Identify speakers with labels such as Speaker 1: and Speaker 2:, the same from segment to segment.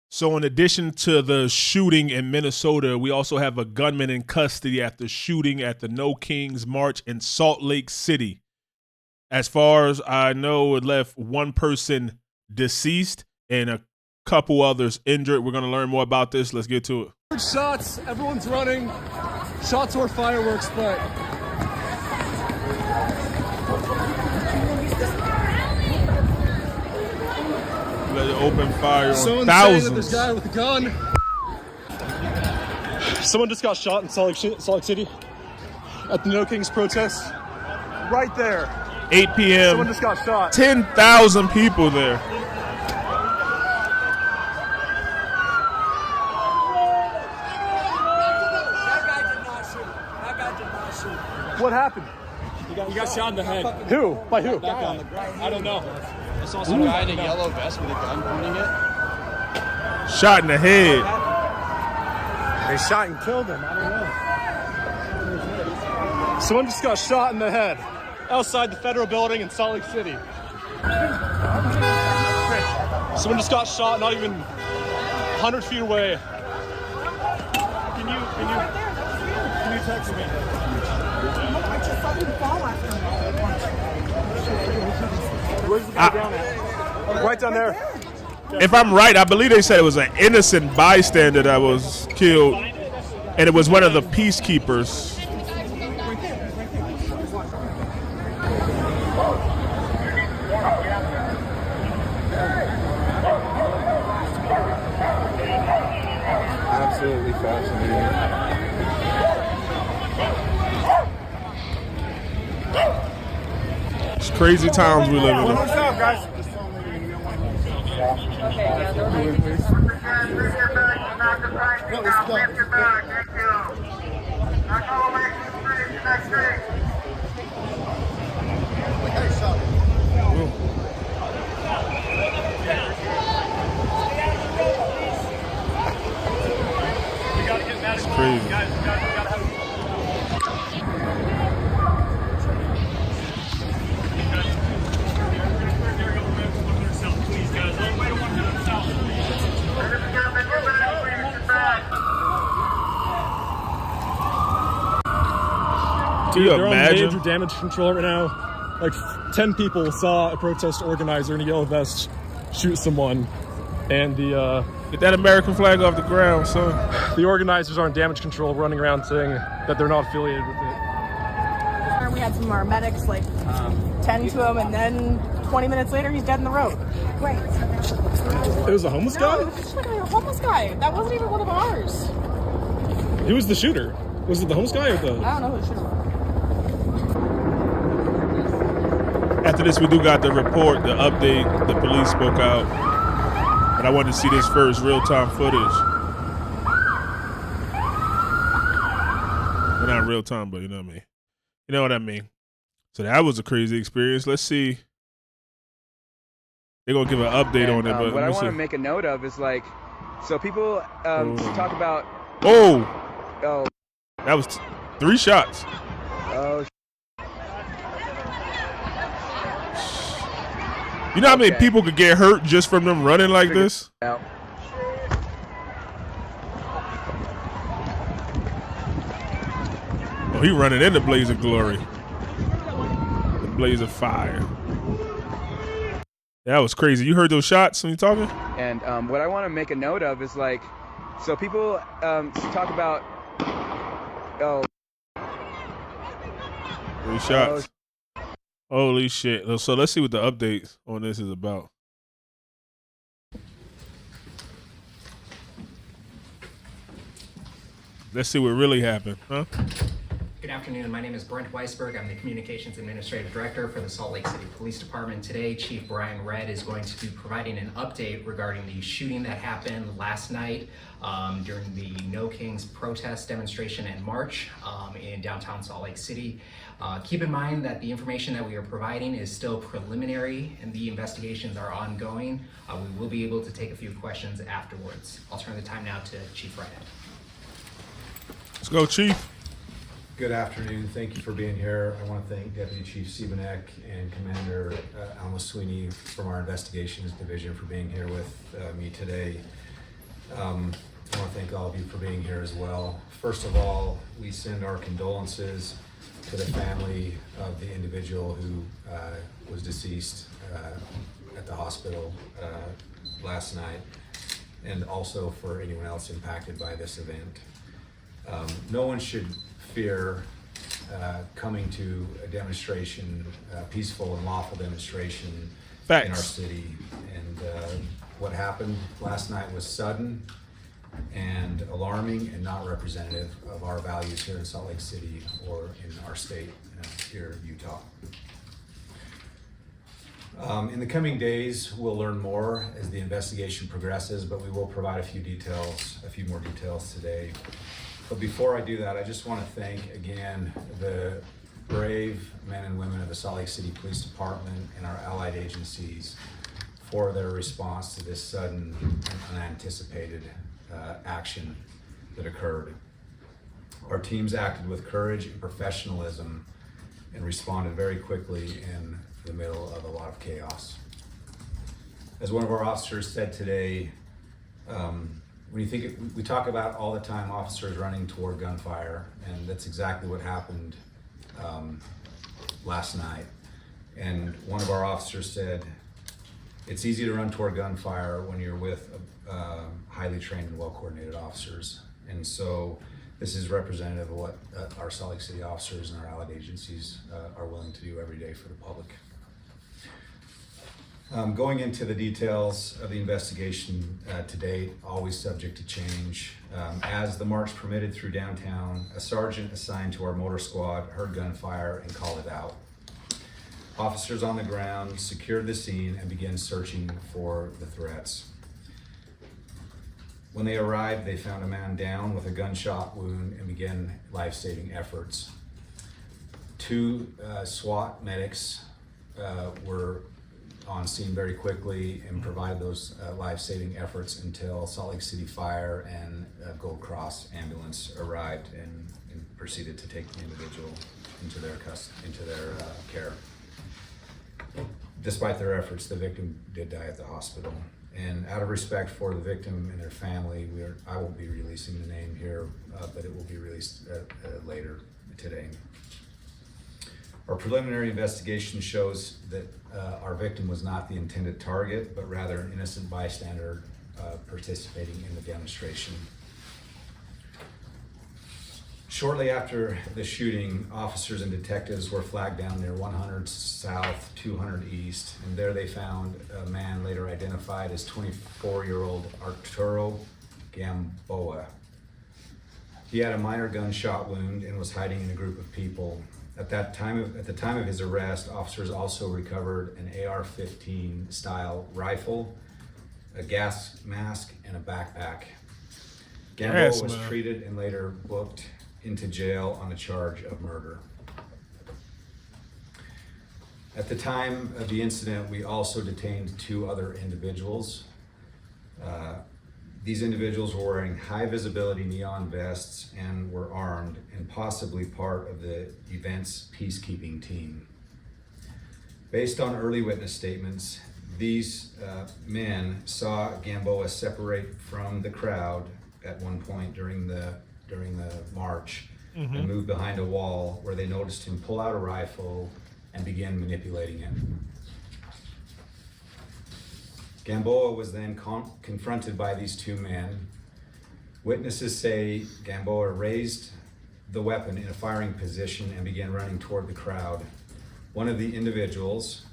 Speaker 1: So in addition to the shooting in Minnesota, we also have a gunman in custody after shooting at the No Kings March in Salt Lake City. As far as I know, it left one person deceased and a couple others injured. We're going to learn more about this. Let's get to it.
Speaker 2: Shots, everyone's running. Shots or fireworks, but
Speaker 1: let it open fire on
Speaker 2: someone's
Speaker 1: thousands.
Speaker 2: saying that this guy with a gun. Someone just got shot in Salt Lake City at the No Kings protest. Right there.
Speaker 1: 8 p.m.
Speaker 2: Someone just got shot.
Speaker 1: 10,000 people there.
Speaker 2: What happened?
Speaker 3: He got shot in the head.
Speaker 2: Who? By who?
Speaker 3: I don't know.
Speaker 4: I saw some guy in a yellow vest with a gun pointing it.
Speaker 1: Shot in the head.
Speaker 2: They shot and killed him. I don't know. Someone just got shot in the head outside the federal building in Salt Lake City. Someone just got shot not even 100 feet away. Can you text me? Where's the guy down at? Right down there.
Speaker 1: If I'm right, I believe they said it was an innocent bystander that was killed, and it was one of the peacekeepers.
Speaker 5: Absolutely fascinating.
Speaker 1: It's crazy times we live in.
Speaker 2: What's up, guys?
Speaker 1: It's crazy. Do you
Speaker 2: They're
Speaker 1: imagine?
Speaker 2: on major damage control right now. Like 10 people saw a protest organizer in a yellow vest shoot someone, and
Speaker 1: Get that American flag off the ground, son.
Speaker 2: the organizers are on damage control, running around saying that they're not affiliated with it.
Speaker 6: We had some of our medics tend to him, and then 20 minutes later, he's dead in the road. Right.
Speaker 2: It was a homeless guy?
Speaker 6: No, it was just like a homeless guy. That wasn't even one of ours.
Speaker 2: Who was the shooter? Was it the homeless guy or the?
Speaker 6: I don't know who the shooter was.
Speaker 1: After this, we do got the report, the update. The police spoke out. But I wanted to see this first, real-time footage. Well, not real-time, but you know what I mean. You know what I mean. So that was a crazy experience. Let's see. They're going to give an update on it. But
Speaker 4: What I want to make a note of is like, so people talk about.
Speaker 1: Oh,
Speaker 4: Oh,
Speaker 1: that was 3 shots.
Speaker 4: oh.
Speaker 1: You know how many
Speaker 4: Okay.
Speaker 1: people could get hurt just from them running like this?
Speaker 4: Out.
Speaker 1: Oh, he running in the blaze of glory. The blaze of fire. That was crazy. You heard those shots when you talking?
Speaker 4: And what I want to make a note of is like, so people talk about. Oh.
Speaker 1: 3 shots. Holy shit. So let's see what the updates on this is about. Let's see what really happened, huh?
Speaker 7: Good afternoon. My name is Brent Weisberg. I'm the Communications Administrative Director for the Salt Lake City Police Department. Today, Chief Brian Redd is going to be providing an update regarding the shooting that happened last night during the No Kings protest demonstration and march in downtown Salt Lake City. Keep in mind that the information that we are providing is still preliminary and the investigations are ongoing. We will be able to take a few questions afterwards. I'll turn the time now to Chief Redd.
Speaker 1: Let's go, Chief.
Speaker 8: Good afternoon. Thank you for being here. I want to thank Deputy Chief Siebenek and Commander Alma Sweeney from our Investigations Division for being here with me today. I want to thank all of you for being here as well. First of all, we send our condolences to the family of the individual who was deceased at the hospital last night, and also for anyone else impacted by this event. No one should fear coming to a demonstration, a peaceful and lawful demonstration in our city. And what happened last night was sudden and alarming and not representative of our values here in Salt Lake City or in our state here in Utah. In the coming days, we'll learn more as the investigation progresses, but we will provide a few more details today. But before I do that, I just want to thank again the brave men and women of the Salt Lake City Police Department and our allied agencies for their response to this sudden and unanticipated action that occurred. Our teams acted with courage and professionalism and responded very quickly in the middle of a lot of chaos. As one of our officers said today, when you think we talk about all the time officers running toward gunfire, and that's exactly what happened last night. And one of our officers said, it's easy to run toward gunfire when you're with highly trained and well-coordinated officers. And so this is representative of what our Salt Lake City officers and our allied agencies are willing to do every day for the public. Going into the details of the investigation to date, always subject to change. As the march permitted through downtown, a sergeant assigned to our motor squad heard gunfire and called it out. Officers on the ground secured the scene and began searching for the threats. When they arrived, they found a man down with a gunshot wound and began life-saving efforts. Two SWAT medics were on scene very quickly and provided those life-saving efforts until Salt Lake City Fire and Gold Cross ambulance arrived and proceeded to take the individual into their care. Despite their efforts, the victim did die at the hospital. And out of respect for the victim and their family, I won't be releasing the name here, but it will be released later today. Our preliminary investigation shows that our victim was not the intended target, but rather an innocent bystander participating in the demonstration. Shortly after the shooting, officers and detectives were flagged down near 100 South, 200 East, and there they found a man later identified as 24-year-old Arturo Gamboa. He had a minor gunshot wound and was hiding in a group of people. At the time of his arrest, officers also recovered an AR-15 style rifle, a gas mask, and a backpack. Gamboa was treated and later booked into jail on a charge of murder. At the time of the incident, we also detained two other individuals. These individuals were wearing high visibility neon vests and were armed and possibly part of the event's peacekeeping team. Based on early witness statements, these men saw Gamboa separate from the crowd at one point during the march and move behind a wall where they noticed him pull out a rifle and begin manipulating it. Gamboa was then confronted by these two men. Witnesses say Gamboa raised the weapon in a firing position and began running toward the crowd. One of the individuals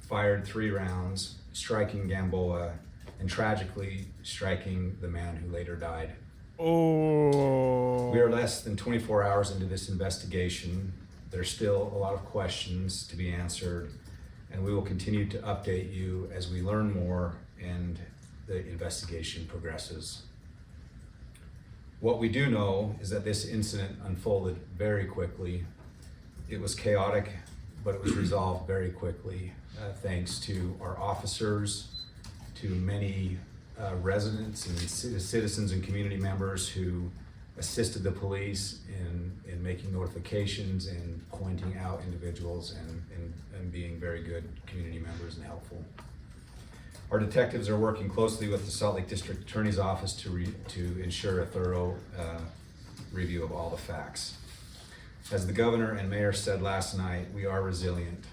Speaker 8: fired 3 rounds, striking Gamboa and tragically striking the man who later died.
Speaker 1: Oh.
Speaker 8: We are less than 24 hours into this investigation. There's still a lot of questions to be answered, and we will continue to update you as we learn more and the investigation progresses. What we do know is that this incident unfolded very quickly. It was chaotic, but it was resolved very quickly, thanks to our officers, to many residents and citizens and community members who assisted the police in making notifications and pointing out individuals and being very good community members and helpful. Our detectives are working closely with the Salt Lake District Attorney's Office to ensure a thorough review of all the facts. As the governor and mayor said last night, we are resilient,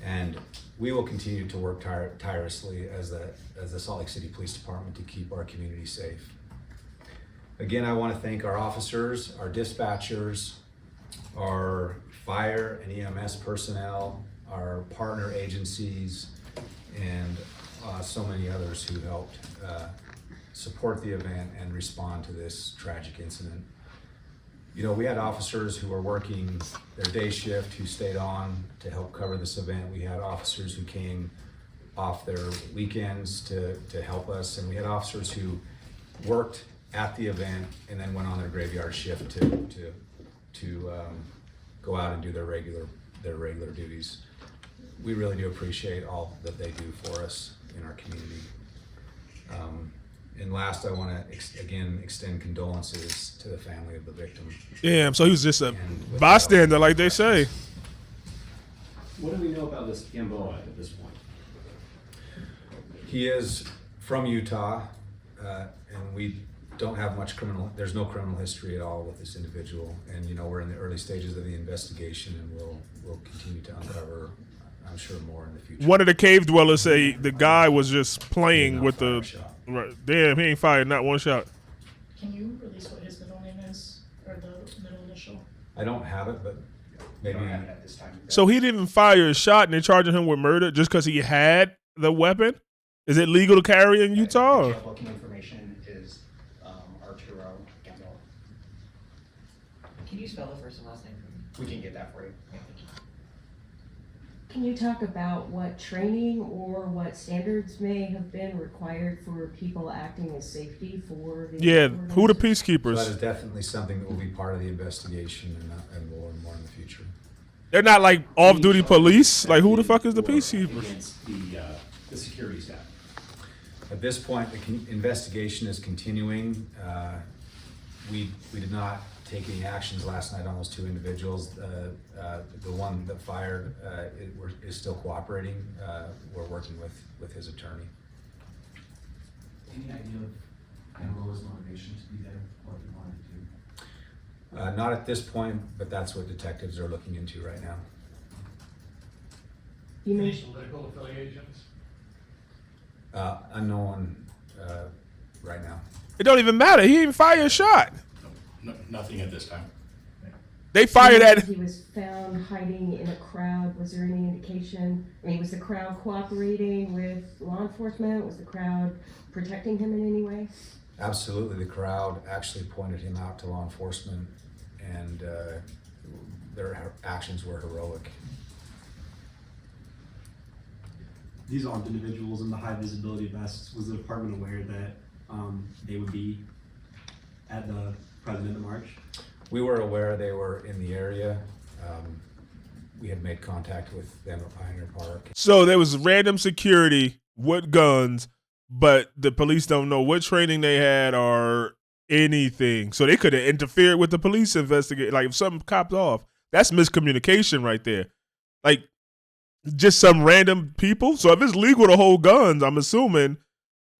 Speaker 8: and we will continue to work tirelessly as the Salt Lake City Police Department to keep our community safe. Again, I want to thank our officers, our dispatchers, our fire and EMS personnel, our partner agencies, and so many others who helped support the event and respond to this tragic incident. You know, we had officers who were working their day shift who stayed on to help cover this event. We had officers who came off their weekends to help us, and we had officers who worked at the event and then went on their graveyard shift to go out and do their regular duties. We really do appreciate all that they do for us in our community. And last, I want to again extend condolences to the family of the victim.
Speaker 1: Damn, so he was just a bystander, like they say.
Speaker 5: What do we know about this Gamboa at this point?
Speaker 8: He is from Utah, and we don't have much there's no criminal history at all with this individual. And, you know, we're in the early stages of the investigation, and we'll continue to uncover, I'm sure, more in the future.
Speaker 1: One of the cave dwellers say the guy was just playing with the... Right. Damn, he ain't fired not one shot.
Speaker 6: Can you release what his middle name is, or the middle initial?
Speaker 8: I don't have it, but maybe...
Speaker 7: We don't have it at this time.
Speaker 1: So he didn't fire a shot and they're charging him with murder just because he had the weapon? Is it legal to carry in Utah?
Speaker 7: The booking information is Arturo Gamboa.
Speaker 9: Can you spell the first and last name for me?
Speaker 7: We can get that for you. Yeah.
Speaker 10: Can you talk about what training or what standards may have been required for people acting as safety for the...
Speaker 1: Yeah, who the
Speaker 8: So that
Speaker 1: peacekeepers?
Speaker 8: is definitely something that will be part of the investigation, and we'll learn more in the future.
Speaker 1: They're not like off-duty police. Like, who the fuck is the peacekeepers?
Speaker 5: Against the security staff.
Speaker 8: At this point, the investigation is continuing. We did not take any actions last night on those two individuals. The one that fired is still cooperating. We're working with his attorney.
Speaker 5: Any idea of Gamboa's motivation to be there, what he wanted to do?
Speaker 8: Not at this point, but that's what detectives are looking into right now.
Speaker 10: You mentioned
Speaker 3: Political affiliations?
Speaker 8: Unknown right now.
Speaker 1: It don't even matter. He didn't fire a shot.
Speaker 5: No, nothing at this time.
Speaker 1: They fired at...
Speaker 10: he was found hiding in a crowd. Was there any indication? I mean, was the crowd cooperating with law enforcement? Was the crowd protecting him in any way?
Speaker 8: Absolutely. The crowd actually pointed him out to law enforcement, and their actions were heroic.
Speaker 11: These armed individuals in the high visibility vests, was the department aware that they would be at the President March?
Speaker 8: We were aware they were in the area. We had made contact with them at Pioneer Park.
Speaker 1: So there was random security with guns, but the police don't know what training they had or anything. So they could have interfered with the police investigation. Like, if something cops off, that's miscommunication right there. Like, just some random people. So if it's legal to hold guns, I'm assuming,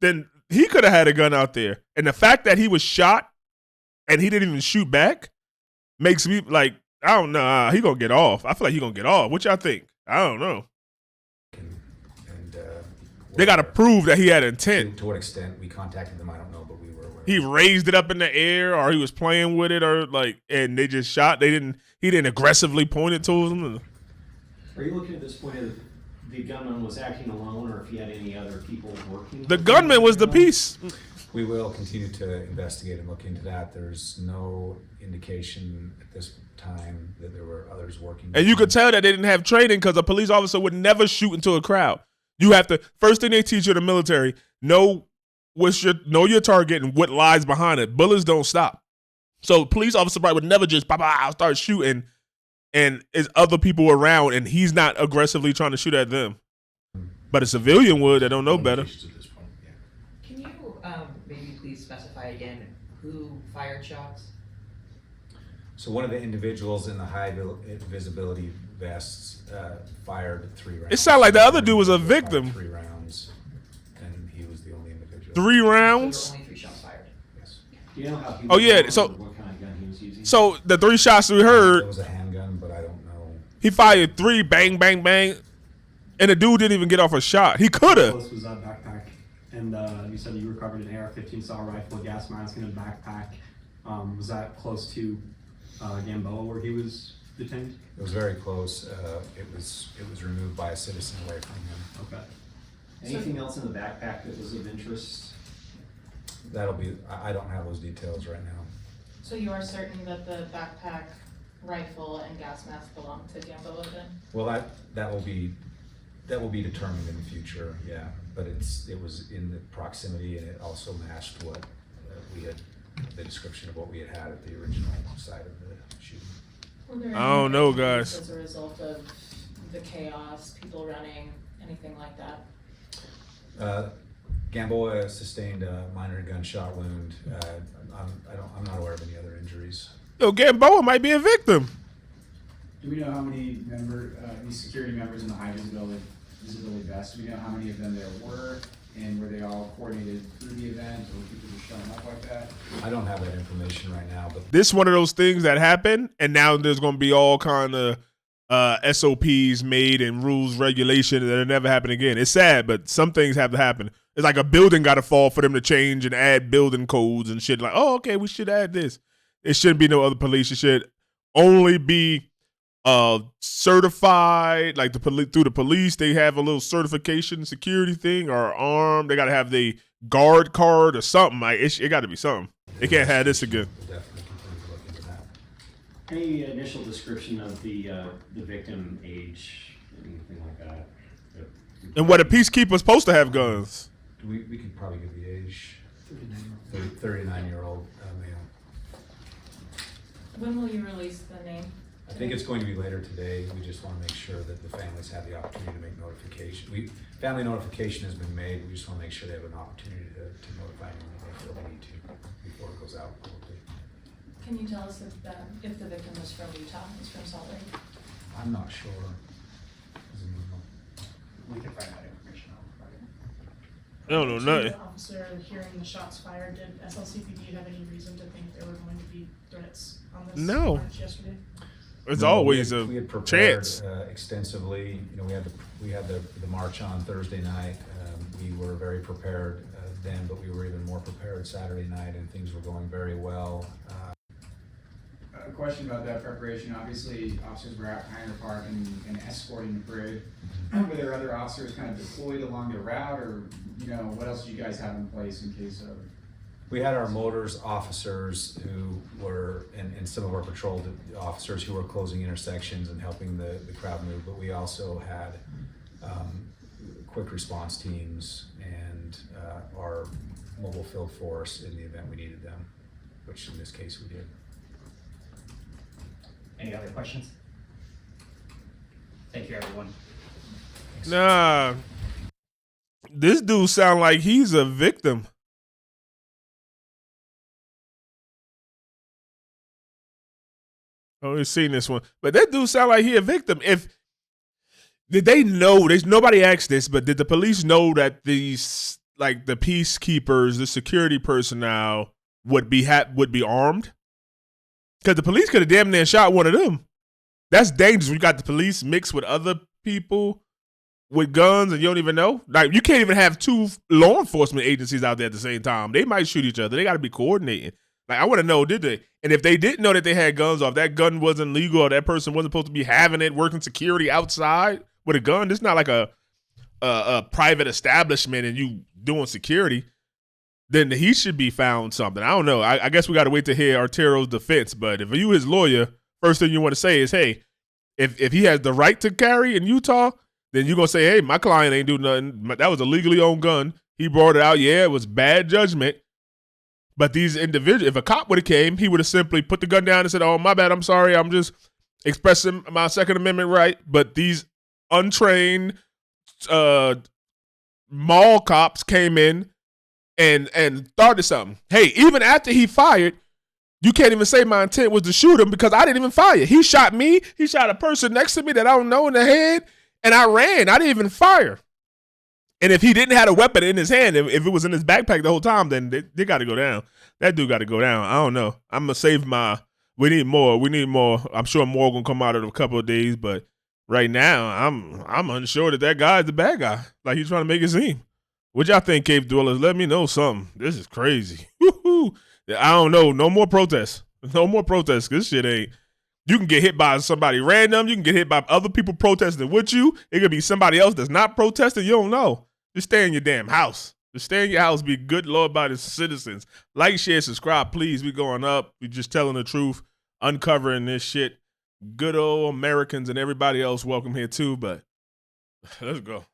Speaker 1: then he could have had a gun out there. And the fact that he was shot and he didn't even shoot back makes me like, I don't know, he gonna get off. I feel like he gonna get off. What y'all think? I don't know.
Speaker 8: And
Speaker 1: they gotta prove that he had intent.
Speaker 8: To what extent we contacted them, I don't know, but we were aware.
Speaker 1: He raised it up in the air, or he was playing with it, or like, and they just shot. He didn't aggressively point it to them.
Speaker 5: Are you looking at this point if the gunman was acting alone or if he had any other people working?
Speaker 1: The gunman was the piece.
Speaker 8: We will continue to investigate and look into that. There's no indication at this time that there were others working.
Speaker 1: And you could tell that they didn't have training because a police officer would never shoot into a crowd. You have to, first thing they teach you in the military, know your target and what lies behind it. Bullets don't stop. So police officer probably would never just start shooting and there's other people around and he's not aggressively trying to shoot at them. But a civilian would that don't know better.
Speaker 9: Can you maybe please specify again who fired shots?
Speaker 8: So one of the individuals in the high visibility vests fired 3 rounds.
Speaker 1: It sounded like the other dude was a victim.
Speaker 8: 3 rounds.
Speaker 1: 3
Speaker 9: There
Speaker 1: rounds.
Speaker 9: were only 3 shots fired.
Speaker 8: Yes.
Speaker 5: Do you know how he
Speaker 1: Oh,
Speaker 5: was
Speaker 1: yeah,
Speaker 5: armed
Speaker 1: so-
Speaker 5: or what kind of gun he was using?
Speaker 1: So the 3 shots we
Speaker 8: It
Speaker 1: heard,
Speaker 8: was a handgun, but I don't know.
Speaker 1: he fired 3, bang, bang, bang, and the dude didn't even get off a shot. He could
Speaker 11: How
Speaker 1: have.
Speaker 11: close was that backpack? And you said you recovered an AR-15 style rifle, a gas mask, and a backpack. Was that close to Gamboa where he was detained?
Speaker 8: It was very close. It was removed by a citizen away from him.
Speaker 11: Okay.
Speaker 5: Anything else in the backpack that was of interest?
Speaker 8: That'll be. I don't have those details right now.
Speaker 6: So you are certain that the backpack, rifle, and gas mask belong to Gamboa then?
Speaker 8: Well, that will be determined in the future. Yeah, but it was in the proximity, and it also matched what we had, the description of what we had at the original site of the shooting.
Speaker 6: Were there
Speaker 1: I don't know,
Speaker 6: any
Speaker 1: guys.
Speaker 6: As a result of the chaos, people running, anything like that?
Speaker 8: Gamboa sustained a minor gunshot wound. I'm not aware of any other injuries.
Speaker 1: Yo, Gamboa might be a victim.
Speaker 12: Do we know how many these security members in the high visibility vest, do we know how many of them there were? And were they all coordinated through the event, or were people just showing up like that?
Speaker 8: I don't have that information right now, but
Speaker 1: This one of those things that happen, and now there's going to be all kind of SOPs made and rules, regulation that'll never happen again. It's sad, but some things have to happen. It's like a building got to fall for them to change and add building codes and shit. Like, oh, okay, we should add this. It shouldn't be no other police. It should only be certified, like through the police. They have a little certification security thing, or armed. They got to have the guard card or something. Like it got to be something. They can't have this again.
Speaker 8: we'll definitely continue to look into that.
Speaker 5: Any initial description of the victim age, anything like that?
Speaker 1: And what a peacekeeper's supposed to have guns.
Speaker 8: We could probably give the age. 39-year-old male.
Speaker 6: When will you release the name?
Speaker 8: I think it's going to be later today. We just want to make sure that the families have the opportunity to make notification. Family notification has been made. We just want to make sure they have an opportunity to notify anyone if they feel they need to before it goes out publicly.
Speaker 6: Can you tell us if the victim was from Utah, is from Salt Lake?
Speaker 8: I'm not sure.
Speaker 12: We can find that information out.
Speaker 1: I don't know nothing.
Speaker 13: The officer hearing the shots fired, did SLCPD have any reason to think there were going to be threats on this
Speaker 1: No.
Speaker 13: march yesterday?
Speaker 1: It's
Speaker 8: No,
Speaker 1: always
Speaker 8: we
Speaker 1: a
Speaker 8: had prepared,
Speaker 1: chance.
Speaker 8: Extensively. You know, we had the march on Thursday night. We were very prepared then, but we were even more prepared Saturday night, and things were going very well.
Speaker 12: A question about that preparation. Obviously, officers were out behind the park and escorting the parade. Were there other officers kind of deployed along the route, or what else do you guys have in place in case of?
Speaker 8: We had our motors officers who were, and some of our patrol officers who were closing intersections and helping the crowd move, but we also had quick response teams and our mobile field force in the event we needed them, which in this case we did.
Speaker 14: Any other questions? Thank you, everyone.
Speaker 1: Nah. This dude sound like he's a victim. Oh, we've seen this one. But that dude sound like he a victim. Did they know, nobody asked this, but did the police know that these, like the peacekeepers, the security personnel would be armed? Because the police could have damn near shot one of them. That's dangerous. We got the police mixed with other people with guns and you don't even know. Like, you can't even have 2 law enforcement agencies out there at the same time. They might shoot each other. They got to be coordinating. Like, I want to know, did they? And if they didn't know that they had guns, or if that gun wasn't legal, or that person wasn't supposed to be having it, working security outside with a gun, it's not like a private establishment and you doing security, then he should be found something. I don't know. I guess we got to wait to hear Artero's defense. But if you his lawyer, first thing you want to say is, hey, if he has the right to carry in Utah, then you're going to say, hey, my client ain't do nothing. That was a legally owned gun. He brought it out. Yeah, it was bad judgment. But these individuals, if a cop would have came, he would have simply put the gun down and said, oh, my bad, I'm sorry, I'm just expressing my Second Amendment right. But these untrained mall cops came in and started something. Hey, even after he fired, you can't even say my intent was to shoot him because I didn't even fire. He shot me. He shot a person next to me that I don't know in the head, and I ran. I didn't even fire. And if he didn't have a weapon in his hand, if it was in his backpack the whole time, then they got to go down. That dude got to go down. I don't know. I'm going to save my – we need more. We need more. I'm sure more going to come out in a couple of days, but right now I'm unsure that guy's the bad guy. Like he's trying to make it seem. What y'all think, Cave Dwellers? Let me know something. This is crazy. Woo-hoo. I don't know. No more protests. No more protests. This shit ain't. You can get hit by somebody random. You can get hit by other people protesting with you. It could be somebody else that's not protesting. You don't know. Just stay in your damn house. Just stay in your house. Be good, law-abiding citizens. Like, share, subscribe, please. We going up. We just telling the truth, uncovering this shit. Good old Americans and everybody else welcome here too. But let's go.